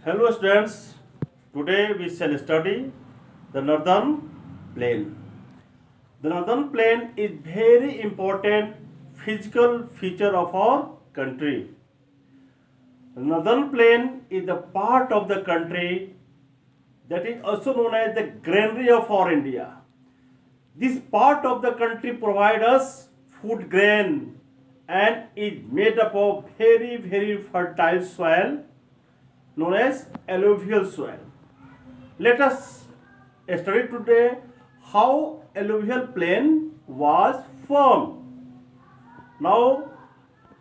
Hello students, today we shall study the northern plain. The northern plain is very important physical feature of our country. The northern plain is the part of the country that is also known as the granary of our India. This part of the country provides us food grain and is made up of very fertile soil known as alluvial soil. Let us study today how alluvial plain was formed. Now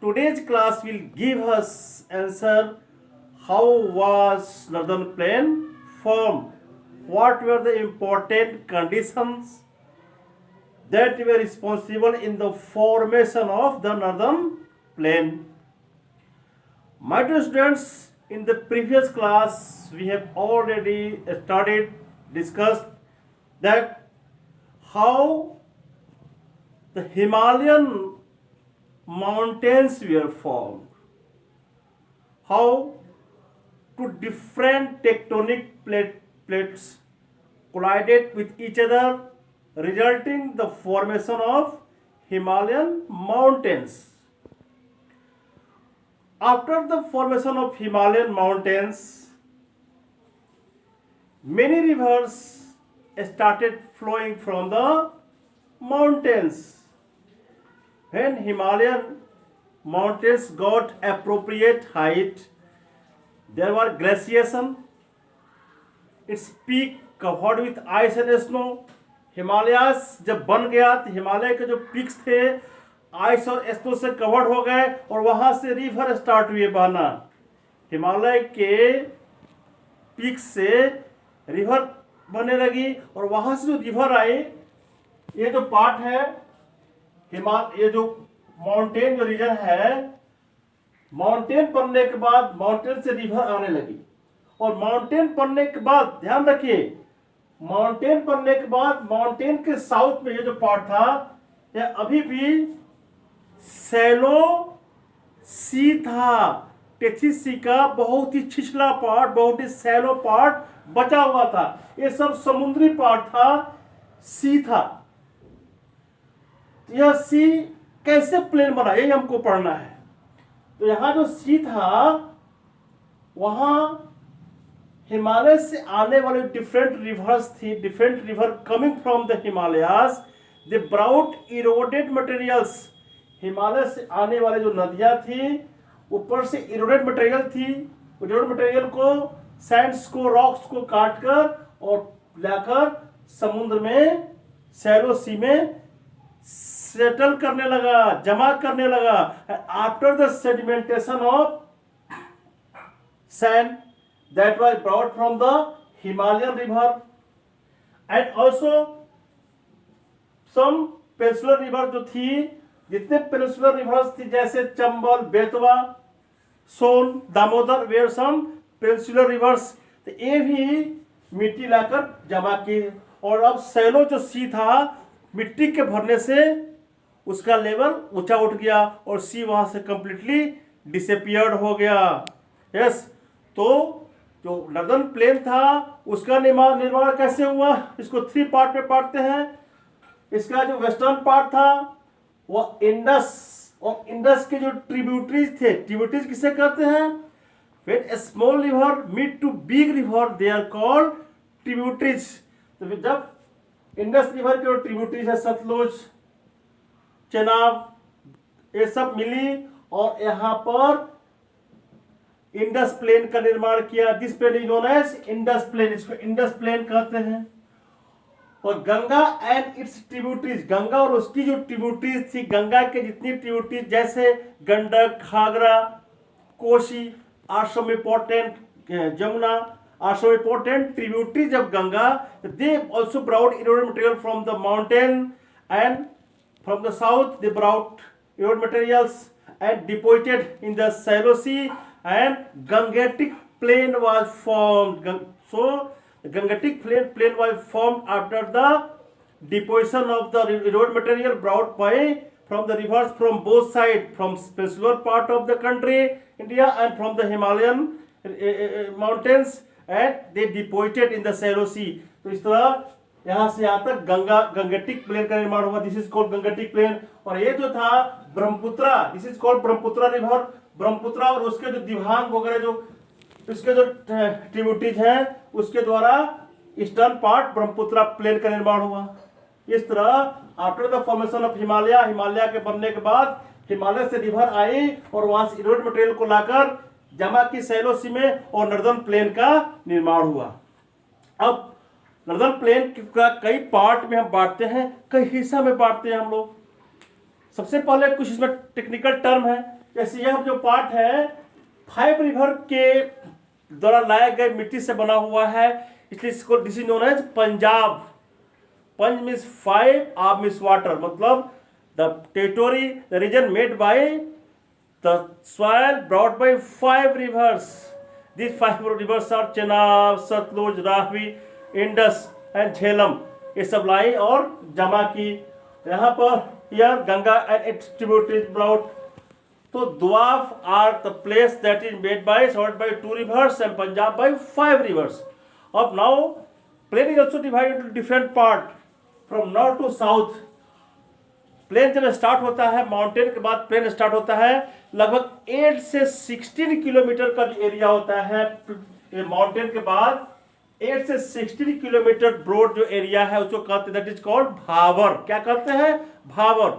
today's class will give us answer how was northern plain formed, what were the important conditions that were responsible in the formation of the northern plain. My dear students, in the previous class we have already discussed that how the Himalayan mountains were formed, how two different tectonic plates collided with each other, resulting the formation of Himalayan mountains. After the formation of Himalayan mountains, many rivers started flowing from the mountains. When Himalayan mountains got appropriate height, there was glaciation, its peak covered with ice and snow. Himalayas जब बन गया तो हिमालय के जो peaks थे ice और snow से covered हो गए और वहां से रिवर स्टार्ट हुए बहना। हिमालय के पीक से रिवर बनने लगी और वहां से जो रिवर आई, ये जो पार्ट है ये जो माउंटेन जो रीजन है, माउंटेन बनने के बाद माउंटेन से रिवर आने लगी और माउंटेन बनने के बाद ध्यान रखिए, माउंटेन बनने के बाद माउंटेन के साउथ में ये जो पार्ट था यह अभी भी सैलो सी था। टेथिस सी का बहुत ही छिछला पार्ट, बहुत ही सैलो पार्ट बचा हुआ था। ये सब समुद्री पार्ट था, सी था। यह सी कैसे प्लेन बना यही हमको पढ़ना है। तो यहां जो सी था वहां हिमालय से आने वाले डिफरेंट रिवर्स थी, different river coming from the Himalayas, they brought eroded materials. Himalaya से आने वाले जो नदियां थी ऊपर से इरोडेड मटेरियल थी, इरोडेड मटेरियल को सैंड्स को रॉक्स को काट कर और लाकर समुद्र में सैलो सी में सेटल करने लगा, जमा करने लगा। After the sedimentation of sand that was brought from the Himalayan river, and also some peninsular river जो थी, जितने peninsular rivers थी जैसे चंबल, बेतवा, सोन, Damodar, were some peninsular rivers, तो ये भी मिट्टी लाकर जमा की और अब सैलो जो सी था मिट्टी के भरने से उसका लेवल ऊंचा उठ गया और सी वहां से कंप्लीटली डिसअपियर्ड हो गया। यस, तो जो नर्दर्न प्लेन था उसका निर्माण कैसे हुआ, इसको थ्री पार्ट में बांटते हैं। इसका जो वेस्टर्न पार्ट था वो इंडस, और इंडस के जो ट्रिब्यूटरीज थे, ट्रिब्यूटरीज किसे कहते हैं, when a small river meet to big river they are called tributaries. तो जब इंडस रिवर के जो ट्रिब्यूटरीज है सतलुज, चेनाब, ये सब मिली और यहाँ पर इंडस प्लेन का निर्माण किया। This plain is known as Indus plain, इसको इंडस प्लेन कहते हैं। और Ganga and its tributaries, Ganga और उसकी जो ट्रिब्यूटरीज थी, गंगा के जितनी ट्रिब्यूटरीज जैसे Gandak, Ghaghara, Kosi are some important, Jamuna are some important tributaries of Ganga. They also brought eroded material from the mountain and from the south they brought eroded materials and deposited in the shallow sea, and Gangetic plain was formed. So the Gangetic plain was formed after the deposition of the eroded material brought by from the rivers from both sides, from peninsular part of the country India and from the Himalayan mountains and they deposited in the shallow sea. तो इस तरह यहाँ से यहाँ तक Gangetic plain का निर्माण हुआ, this is called Gangetic plain. और ये जो था Brahmaputra, this is called Brahmaputra river. Brahmaputra और उसके जो दिवांग वगैरह जो उसके जो ट्रिब्यूटरीज हैं उसके द्वारा ईस्टर्न पार्ट ब्रह्मपुत्रा प्लेन का निर्माण हुआ। इस तरह after the formation of Himalaya, Himalaya के बनने के बाद हिमालय से रिवर आई और वहां से इरोड मटेरियल को लाकर जमा की शैलो सी में और नर्दर्न प्लेन का निर्माण हुआ। अब नर्दर्न प्लेन का कई पार्ट में हम बांटते हैं, कई हिस्सा में बांटते हैं हम लोग। सबसे पहले कुछ इसमें टेक्निकल टर्म है, जैसे यह जो पार्ट है 5 रिवर के द्वारा लाए गए मिट्टी से बना हुआ है, इसलिए इसको this is known as Punjab. पंज मीन्स 5, आब मीन्स वाटर, मतलब the territory the region made by the soil brought by 5 rivers. These 5 rivers are Chenab, Sutlej, Ravi, Indus and Jhelum. ये सब लाई और जमा की यहाँ पर यह Ganga and its tributaries brought. तो doab are the place that is made by served by 2 rivers and Punjab by 5 rivers। अब now plain is also divided into different part from north to south. Plain जब स्टार्ट होता है, mountain के बाद plane start होता है, लगभग 8 से 16 किलोमीटर का जो एरिया होता है माउंटेन के बाद 8 से 16 किलोमीटर ब्रॉड जो एरिया है उसको कहते हैं दैट इज कॉल्ड भावर। क्या कहते हैं? भावर।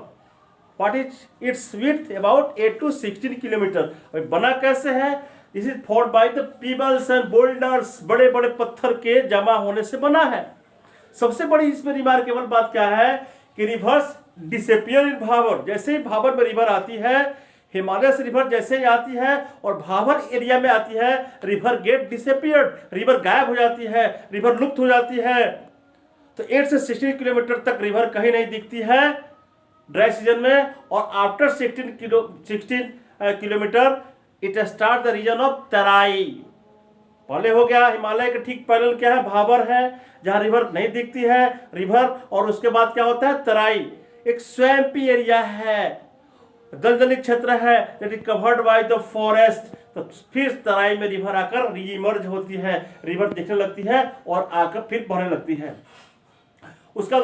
What is it's width? About 8 to 16 kilometre. बना कैसे है? This is formed by the Peebles and boulders, बड़े बड़े पत्थर के जमा होने से बना है। सबसे बड़ी इसमें रिमार्केबल बात क्या है कि रिवर्स डिसअपियर इन भावर। जैसे ही भावर में रिवर आती है, हिमालय से रिवर जैसे ही आती है और भावर एरिया में आती है, रिवर गेट डिसअपियर्ड, रिवर गायब हो जाती है, रिवर लुप्त हो जाती है। तो 8 से 16 किलोमीटर तक रिवर कहीं नहीं दिखती है ड्राई सीजन में। और after 16 kilometre it start the region of Terai. पहले हो गया हिमालय के ठीक पहले क्या है? भावर है, जहां रिवर नहीं दिखती है रिवर। और उसके बाद क्या होता है? तराई, एक स्वैम्पी एरिया है, दलदली क्षेत्र है, that is covered by the forest. तो फिर तराई में रिवर आकर रीइमर्ज होती है, रिवर दिखने लगती है और आकर फिर बहने लगती है। उसका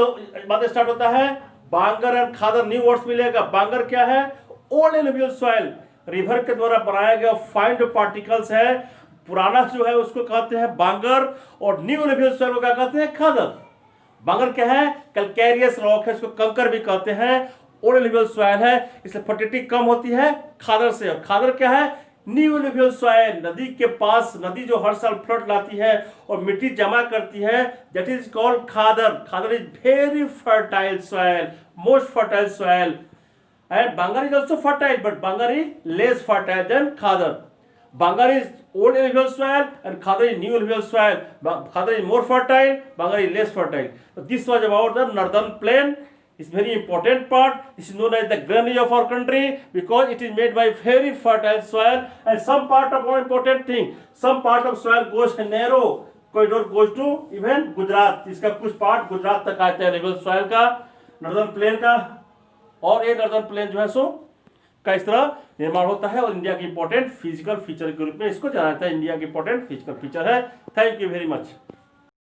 बाद स्टार्ट होता है बांगर एंड खादर। न्यू वर्ड्स मिलेगा। बांगर क्या है? ओल्ड एलुवियल सॉइल, रिवर के द्वारा बनाया गया फाइन जो पार्टिकल्स है, पुराना जो है उसको कहते हैं बांगर, और न्यू एलुवियल सॉइल को क्या कहते हैं? खादर। बांगर क्या है? कैल्केरियस रॉक है, इसको कंकर भी कहते हैं। ओल्ड एलुवियल सॉइल है, इसलिए फर्टिलिटी कम होती है खादर से। और खादर क्या है? न्यू एलुवियल सॉइल, नदी के पास, नदी जो हर साल फ्लड लाती है और मिट्टी जमा करती है, that is called khadar. Khadar is very fertile soil, most fertile soil. And bangar is also fertile, but bangar is less fertile than khadar. Bangar is old alluvial soil and Khadar is new alluvial soil. Khadar is more fertile, Bangar is less fertile. So this was about the northern plain. It's very important part. This is known as the granary of our country because it is made by very fertile soil. And some part of more important thing, some part of soil goes narrow corridor goes to even Gujarat. इसका कुछ part Gujarat तक आता है alluvial soil का, northern plain का। और ये northern plain जो है सो का इस तरह निर्माण होता है और इंडिया की इंपॉर्टेंट फिजिकल फीचर के रूप में इसको जाना जाता है। इंडिया की इंपॉर्टेंट फिजिकल फीचर है। Thank you very much.